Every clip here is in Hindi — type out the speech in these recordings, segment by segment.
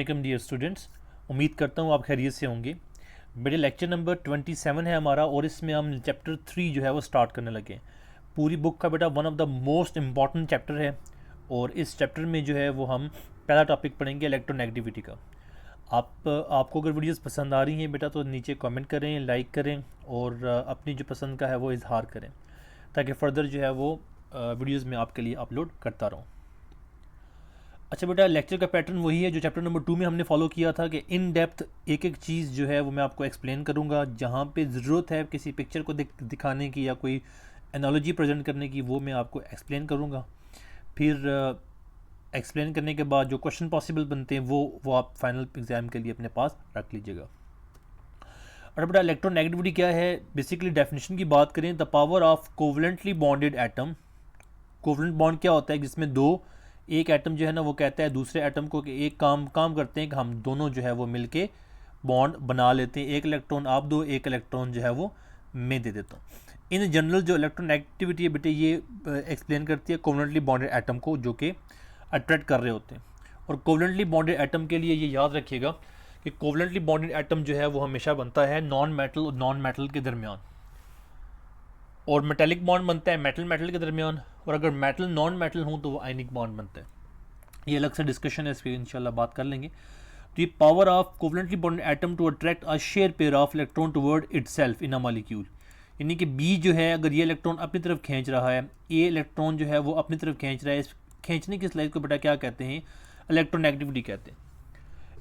वेलकम डियर स्टूडेंट्स, उम्मीद करता हूँ आप खैरियत से होंगे। मेरे लेक्चर नंबर 27 है हमारा और इसमें हम चैप्टर 3 जो है वो स्टार्ट करने लगे हैं। पूरी बुक का बेटा one of the most important chapter है और इस चैप्टर में जो है वो हम पहला टॉपिक पढ़ेंगे इलेक्ट्रोनेगेटिविटी का। आपको अगर वीडियोस पसंद आ रही हैं बेटा तो नीचे कमेंट करें, लाइक करें और अपनी जो पसंद का है वो इजहार करें ताकि फ़र्दर जो है वो वीडियोज़ में आपके लिए अपलोड करता रहूँ। अच्छा बेटा, लेक्चर का पैटर्न वही है जो चैप्टर नंबर 2 में हमने फॉलो किया था कि इन डेप्थ एक एक चीज़ जो है वो मैं आपको एक्सप्लेन करूँगा। जहाँ पे ज़रूरत है किसी पिक्चर को दिखाने की या कोई एनालॉजी प्रेजेंट करने की वो मैं आपको एक्सप्लेन करूँगा। फिर एक्सप्लेन करने के बाद जो क्वेश्चन पॉसिबल बनते हैं वो आप फाइनल एग्ज़ाम के लिए अपने पास रख लीजिएगा। और बेटा इलेक्ट्रोनेगेटिविटी क्या है, बेसिकली डेफिनेशन की बात करें, the power of covalently bonded atom. Covalent bond क्या होता है, जिसमें एक एटम जो है ना वो कहता है दूसरे एटम को कि एक काम करते हैं कि हम दोनों जो है वो मिलके बॉन्ड बना लेते हैं, एक इलेक्ट्रॉन आप दो, एक इलेक्ट्रॉन जो है वो मैं दे देता हूँ। इन जनरल जो इलेक्ट्रोनेगेटिविटी है बेटे ये एक्सप्लेन करती है कोवलेंटली बॉन्डेड एटम को जो कि अट्रैक्ट कर रहे होते हैं। और कोवलेंटली बॉन्डेड एटम के लिए ये याद रखिएगा कि कोवलेंटली बॉन्डेड एटम जो है वो हमेशा बनता है नॉन मेटल और नॉन मेटल के दरमियान, और मेटेलिक बॉन्ड बनता है मेटल मेटल के दरमियान, और अगर मेटल नॉन मेटल हो तो वो आयनिक बॉन्ड बनता है। ये अलग से डिस्कशन है, इस पर इंशाल्लाह बात कर लेंगे। तो ये power of covalently bonded atom to attract a share pair of electron toward itself in a molecule, यानी कि बी जो है अगर ये इलेक्ट्रॉन अपनी तरफ खींच रहा है, ए इलेक्ट्रॉन जो है वो अपनी तरफ खींच रहा है, इस खींचने की स्लाइड को बेटा क्या कहते हैं, इलेक्ट्रोनेगेटिविटी कहते हैं।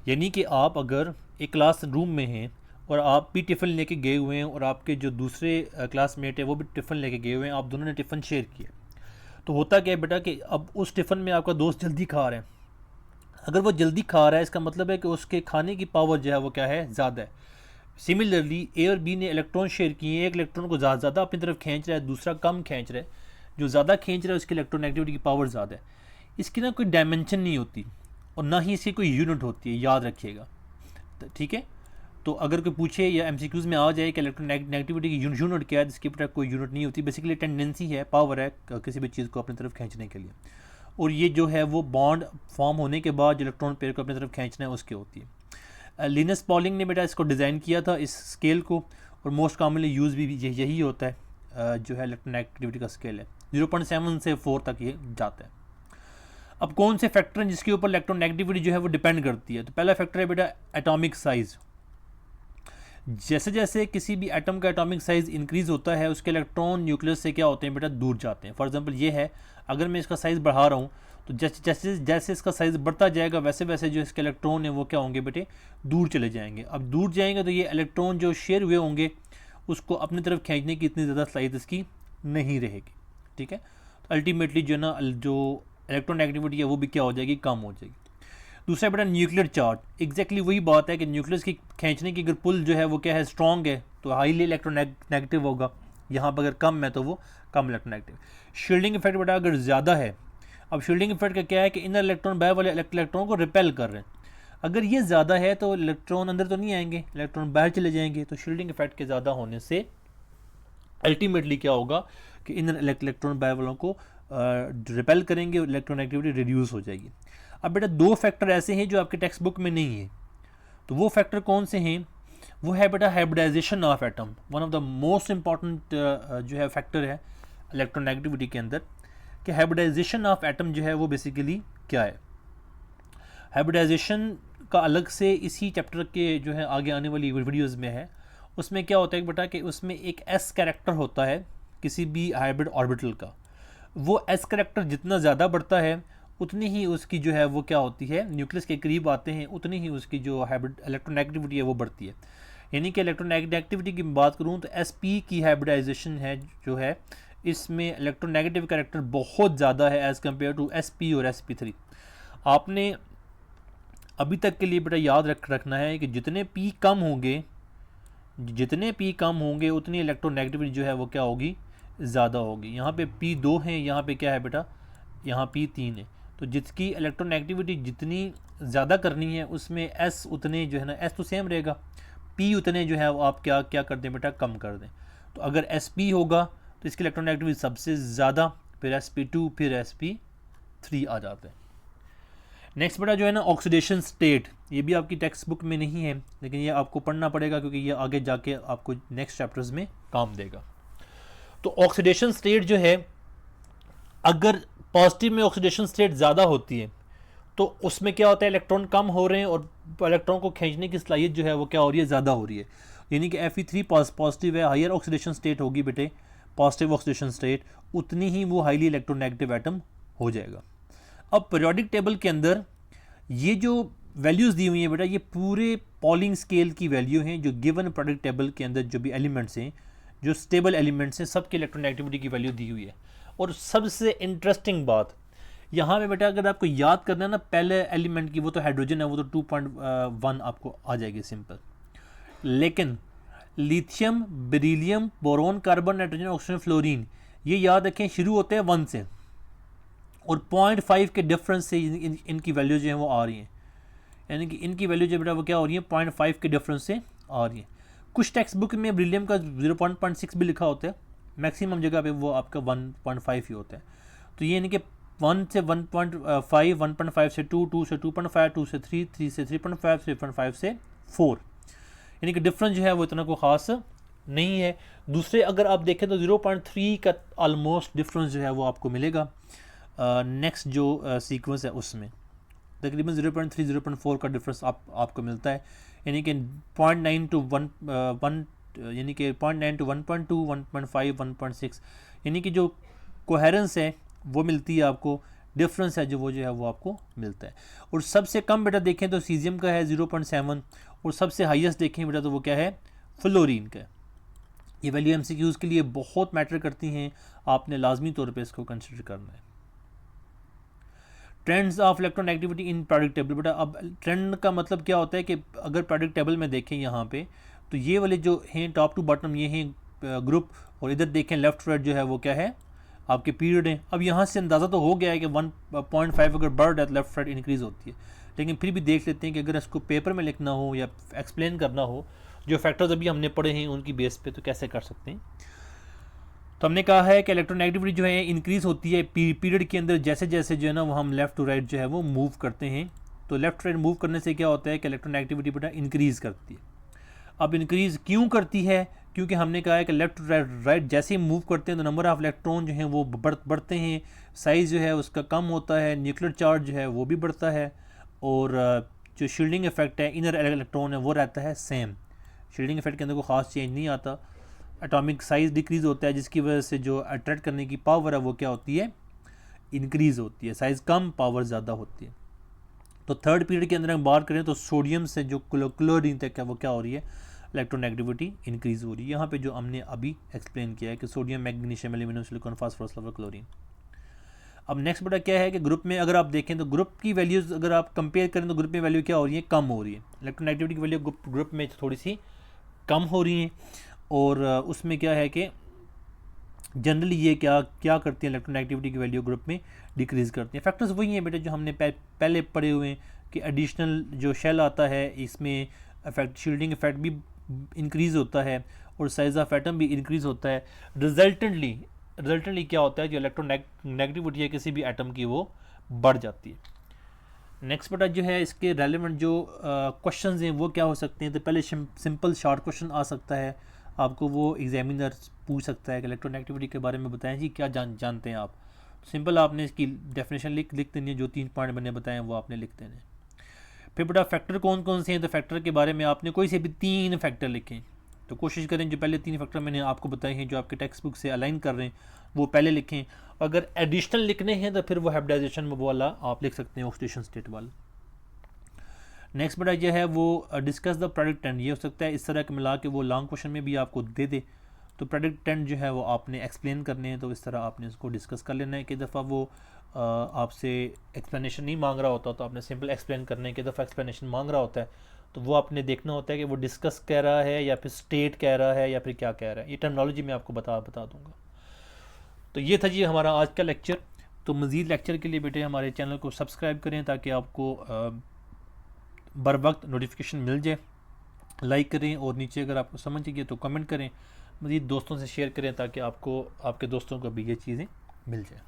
यानी कि आप अगर एक क्लास रूम में हैं और आप भी टिफ़िन लेके गए हुए हैं और आपके जो दूसरे क्लासमेट है वो भी टिफ़िन लेके गए हुए हैं, आप दोनों ने टिफ़िन शेयर किया, तो होता क्या है बेटा कि अब उस टिफ़िन में आपका दोस्त जल्दी खा रहा है। अगर वो जल्दी खा रहा है इसका मतलब है कि उसके खाने की पावर जो है वो क्या है, ज़्यादा है। सिमिलरली ए और बी ने इलेक्ट्रॉन शेयर किए हैं, एक इलेक्ट्रॉन को ज़्यादा अपनी तरफ खींच रहा है, दूसरा कम खींच रहा है। जो ज़्यादा खींच रहा है उसकी इलेक्ट्रोनेगेटिविटी की पावर ज़्यादा है। इसकी ना कोई डायमेंशन नहीं होती और ना ही इसकी कोई यूनिट होती है, याद रखिएगा। ठीक है, तो अगर कोई पूछे या एमसीक्यूज़ में आ जाए कि इलेक्ट्रोनेगेटिविटी की यूनिट क्या है, जिसकी पर कोई यूनिट नहीं होती, बेसिकली टेंडेंसी है, पावर है किसी भी चीज़ को अपनी तरफ खींचने के लिए। और ये जो है वो बॉन्ड फॉर्म होने के बाद जो इलेक्ट्रॉन पेयर को अपनी तरफ खींचना है उसकी होती है। लिनस पॉलिंग ने बेटा इसको डिज़ाइन किया था इस स्केल को, और मोस्ट कॉमनली यूज़ भी यही होता है। जो है इलेक्ट्रोनेगेटिविटी का स्केल है 0.7 से 4 तक ये जाता है। अब कौन से फैक्टर हैं जिसके ऊपर इलेक्ट्रोनेगेटिविटी जो है वो डिपेंड करती है, तो पहला फैक्टर है बेटा एटॉमिक साइज़। जैसे जैसे किसी भी एटम का एटॉमिक साइज़ इंक्रीज़ होता है उसके इलेक्ट्रॉन न्यूक्लियस से क्या होते हैं बेटा, दूर जाते हैं। फॉर एग्जांपल ये है, अगर मैं इसका साइज़ बढ़ा रहा हूँ तो जैसे जैसे जैसे इसका साइज़ बढ़ता जाएगा वैसे वैसे जो इसके इलेक्ट्रॉन है वो क्या होंगे बेटे, दूर चले जाएंगे। अब दूर जाएंगे तो ये इलेक्ट्रॉन जो शेयर हुए होंगे उसको अपनी तरफ खींचने की इतनी ज़्यादा सलाहियत इसकी नहीं रहेगी। ठीक है, तो अल्टीमेटली जो ना जो इलेक्ट्रोनेगेटिविटी है वो भी क्या हो जाएगी, कम हो जाएगी। दूसरा बेटा न्यूक्लियर चार्ज, एग्जैक्टली वही बात है कि न्यूक्लियस की खींचने की अगर पुल जो है वो क्या है, स्ट्रॉन्ग है, तो हाईली इलेक्ट्रोनेगेटिव होगा। यहाँ पर अगर कम है तो वो कम इलेक्ट्रोनेगेटिव। शील्डिंग इफेक्ट बेटा अगर ज़्यादा है, अब शील्डिंग इफेक्ट का क्या है कि इनर इलेक्ट्रॉन बाहर वाले इलेक्ट्रॉन को रिपेल कर रहे हैं। अगर ये ज़्यादा है तो इलेक्ट्रॉन अंदर तो नहीं आएंगे, इलेक्ट्रॉन बाहर चले जाएंगे। तो शील्डिंग इफेक्ट के ज़्यादा होने से अल्टीमेटली क्या होगा कि इनर इलेक्ट्रॉन बाहर वालों को रिपेल करेंगे, इलेक्ट्रोनेगेटिविटी रिड्यूस हो जाएगी। अब बेटा दो फैक्टर ऐसे हैं जो आपके टेक्स्ट बुक में नहीं है, तो वो फैक्टर कौन से हैं, वो है बेटा hybridisation of atom. One of the most important जो है फैक्टर है इलेक्ट्रोनेगेटिविटी के अंदर, कि हाइब्रिडाइजेशन ऑफ एटम जो है वो बेसिकली क्या है। हाइब्रिडाइजेशन का अलग से इसी चैप्टर के जो है आगे आने वाली वीडियोज़ में है। उसमें क्या होता है बेटा कि उसमें एक एस कैरेक्टर होता है किसी भी हाइब्रिड ऑर्बिटल का। वो एस कैरेक्टर जितना ज़्यादा बढ़ता है उतनी ही उसकी जो है वो क्या होती है, न्यूक्लियस के करीब आते हैं उतनी ही उसकी जो हाइब्रिड इलेक्ट्रोनेगेटिविटी है वो बढ़ती है। यानी कि इलेक्ट्रोनेगेटिविटी की बात करूँ तो एसपी की हाइब्रिडाइजेशन है जो है, इसमें इलेक्ट्रोनेगेटिव कैरेक्टर बहुत ज़्यादा है एज़ कम्पेयर टू एसपी और sp3। आपने अभी तक के लिए बेटा याद रखना है कि जितने पी कम होंगे उतनी इलेक्ट्रोनेगेटिविटी जो है वो क्या होगी, ज़्यादा होगी। यहाँ पे P2 है, यहाँ पे क्या है बेटा, यहाँ P3 है। तो जिसकी इलेक्ट्रोनेगेटिविटी जितनी ज़्यादा करनी है उसमें S उतने जो है ना, S तो सेम रहेगा, P उतने जो है वो आप क्या क्या कर दें बेटा, कम कर दें। तो अगर Sp होगा तो इसकी इलेक्ट्रोनेगेटिविटी सबसे ज़्यादा, फिर Sp2, फिर Sp3 आ जाते हैं। नेक्स्ट बेटा जो है ना ऑक्सीडेशन स्टेट, ये भी आपकी टेक्स्ट बुक में नहीं है लेकिन ये आपको पढ़ना पड़ेगा क्योंकि ये आगे जाके आपको नेक्स्ट चैप्टर्स में काम देगा। तो ऑक्सीडेशन स्टेट जो है, अगर पॉजिटिव में ऑक्सीडेशन स्टेट ज़्यादा होती है तो उसमें क्या होता है, इलेक्ट्रॉन कम हो रहे हैं और इलेक्ट्रॉन को खींचने की सलाहियत जो है वो क्या हो रही है, ज़्यादा हो रही है। यानी कि Fe3 पॉजिटिव है, हायर ऑक्सीडेशन स्टेट होगी बेटे, पॉजिटिव ऑक्सीडेशन स्टेट, उतनी ही वो हाईली इलेक्ट्रोनेगेटिव एटम हो जाएगा। अब पीरियोडिक टेबल के अंदर ये जो वैल्यूज़ दी हुई हैं बेटा, ये पूरे पॉलिंग स्केल की वैल्यू हैं जो गिवन पीरियोडिक टेबल के अंदर जो भी एलिमेंट्स हैं, जो स्टेबल एलिमेंट्स हैं, सबके इलेक्ट्रोनेगेटिविटी की वैल्यू दी हुई है। और सबसे इंटरेस्टिंग बात यहाँ पे बेटा, अगर आपको याद करना है ना पहले एलिमेंट की, वो तो हाइड्रोजन है, वो तो 2.1 आपको आ जाएगी सिंपल। लेकिन lithium, beryllium, boron, carbon, nitrogen, oxygen, fluorine, ये याद रखें शुरू होते हैं 1 से और 0.5 के डिफरेंस से इनकी वैल्यू जो है वो आ रही है। यानी कि इनकी वैल्यू जो बेटा वो क्या हो रही है, 0.5 के डिफरेंस से आ रही है। कुछ टेक्स्ट बुक में बेरिलियम का 0.6 भी लिखा होता है, मैक्सिमम जगह पे वो आपका 1.5 ही होता है। तो ये यानी कि 1 से 1.5, 1.5 से 2, 2 से 2.5, 2 से 3, 3 से 3.5, 3.5 से 4, यानी कि डिफरेंस जो है वो इतना कोई ख़ास नहीं है। दूसरे अगर आप देखें तो 0.3 का ऑलमोस्ट डिफरेंस जो है वो आपको मिलेगा नेक्स्ट जो सीक्वेंस है उसमें, तकरीबन 0.3, 0.4 का डिफरेंस आपको मिलता है। यानी कि 0.9 टू 1, यानी कि 0.9 टू 1.2, 1.5, 1.6, यानी कि जो कोहेरेंस है वो मिलती है आपको, डिफरेंस है जो है वो आपको मिलता है। और सबसे कम बेटा देखें तो सीजियम का है 0.7 और सबसे हाईएस्ट देखें बेटा तो वो क्या है, फ्लोरीन का। ये वैल्यू एमसीक्यूज़ के लिए बहुत मैटर करती हैं, आपने लाजमी तौर पे इसको कंसिडर करना है। Trends of electronegativity in periodic table बेटा, अब ट्रेंड का मतलब क्या होता है कि अगर पीरियोडिक टेबल में देखें यहाँ पे तो ये वाले जो हैं टॉप टू बॉटम ये हैं ग्रुप, और इधर देखें लेफ्ट राइट जो है वो क्या है आपके पीरियड है। अब यहाँ से अंदाज़ा तो हो गया है कि 1.5 अगर बढ़ जाए तो लेफ्ट राइट इंक्रीज़ होती है, लेकिन फिर भी देख लेते हैं कि अगर इसको पेपर में लिखना हो या एक्सप्लेन करना हो, जो फैक्टर्स अभी हमने पढ़े हैं उनकी बेस पे, तो कैसे कर सकते हैं। तो हमने कहा है कि इलेक्ट्रोनेगेटिविटी जो है इंक्रीज़ होती है पीरियड के अंदर जैसे जैसे जो है ना वो हम लेफ़्ट टू राइट जो है वो मूव करते हैं। तो लेफ़्ट राइट मूव करने से क्या होता है कि इलेक्ट्रोनेगेटिविटी बेटा इंक्रीज़ करती है। अब इंक्रीज़ क्यों करती है, क्योंकि हमने कहा है कि लेफ़्ट टू राइट जैसे ही मूव करते हैं तो नंबर ऑफ़ इलेक्ट्रॉन जो हैं वो बढ़ते हैं, साइज़ जो है उसका कम होता है, न्यूक्लियर चार्ज जो है वो भी बढ़ता है, और जो शील्डिंग इफेक्ट है इनर इलेक्ट्रॉन है वो रहता है सेम। शील्डिंग इफेक्ट के अंदर कोई ख़ास चेंज नहीं आता। एटॉमिक साइज़ डिक्रीज़ होता है जिसकी वजह से जो अट्रैक्ट करने की पावर है वो क्या होती है, इंक्रीज़ होती है। साइज़ कम, पावर ज़्यादा होती है। तो थर्ड पीरियड के अंदर हम बात करें तो सोडियम से जो क्लोरीन तक है वो क्या हो रही है, इलेक्ट्रोनेगेटिविटी इंक्रीज़ हो रही है। यहाँ पे जो हमने अभी एक्सप्लेन किया है कि sodium, magnesium, aluminium, silicon, phosphorus, sulphur, chlorine. अब नेक्स्ट बेटा क्या है कि ग्रुप में अगर आप देखें तो ग्रुप की वैल्यूज़ अगर आप कंपेयर करें तो ग्रुप में वैल्यू क्या हो रही है, कम हो रही है। इलेक्ट्रोनेगेटिविटी की वैल्यू ग्रुप में थोड़ी सी कम हो रही है, और उसमें क्या है कि जनरली ये क्या करती है, इलेक्ट्रोनेगेटिविटी की वैल्यू ग्रुप में डिक्रीज़ करती है। फैक्टर्स वही हैं बेटे जो हमने पहले पढ़े हुए हैं कि एडिशनल जो शेल आता है इसमें इफेक्ट, शील्डिंग इफेक्ट भी इंक्रीज़ होता है और साइज ऑफ एटम भी इंक्रीज़ होता है। रिजल्टेंटली क्या होता है, जो इलेक्ट्रोनेगेटिविटी है किसी भी एटम की वो बढ़ जाती है। नेक्स्ट बेटा जो है इसके रेलेवेंट जो क्वेश्चंस हैं वो क्या हो सकते हैं, तो पहले सिंपल शॉर्ट क्वेश्चन आ सकता है आपको, वो एग्जामिनर पूछ सकता है कि इलेक्ट्रोनेगेटिविटी के बारे में बताएं जी, क्या जानते हैं आप। सिंपल आपने इसकी डेफिनेशन लिख देनी है, जो 3 पॉइंट मैंने बताए हैं वो आपने लिख देने हैं। फिर बेटा फैक्टर कौन कौन से हैं, तो फैक्टर के बारे में आपने कोई से भी 3 फैक्टर लिखें। तो कोशिश करें जो पहले 3 फैक्टर मैंने आपको बताए हैं जो आपके टेक्स्ट बुक से अलाइन कर रहे हैं वो पहले लिखें। अगर एडिशनल लिखने हैं तो फिर वो हाइब्रिडाइजेशन वाला आप लिख सकते हैं, ऑक्सीडेशन स्टेट वाला। नेक्स्ट बेटा जो है वो डिस्कस द प्रोडक्ट ट्रेंड, ये हो सकता है इस तरह के मिला के वो लॉन्ग क्वेश्चन में भी आपको दे दे। तो प्रोडक्ट ट्रेंड जो है वो आपने एक्सप्लेन करने हैं, तो इस तरह आपने इसको डिस्कस कर लेना है। कि दफ़ा वो आपसे एक्सप्लेनेशन नहीं मांग रहा होता तो आपने सिंपल एक्सप्लेन करने की दफ़ा एक्सप्लेनेशन मांग रहा होता है तो वो आपने देखना होता है कि वो डिस्कस कह रहा है या फिर स्टेट कह रहा है या फिर क्या कह रहा है। ये टर्मिनोलॉजी मैं आपको बता दूंगा। तो ये था जी हमारा आज का लेक्चर। तो मज़ीद लेक्चर के लिए बेटे हमारे चैनल को सब्सक्राइब करें ताकि आपको बर वक्त नोटिफिकेशन मिल जाए। लाइक करें और नीचे अगर आपको समझ गई तो कमेंट करें। मज़ीद दोस्तों से शेयर करें ताकि आपको आपके दोस्तों को भी ये चीज़ें मिल जाए।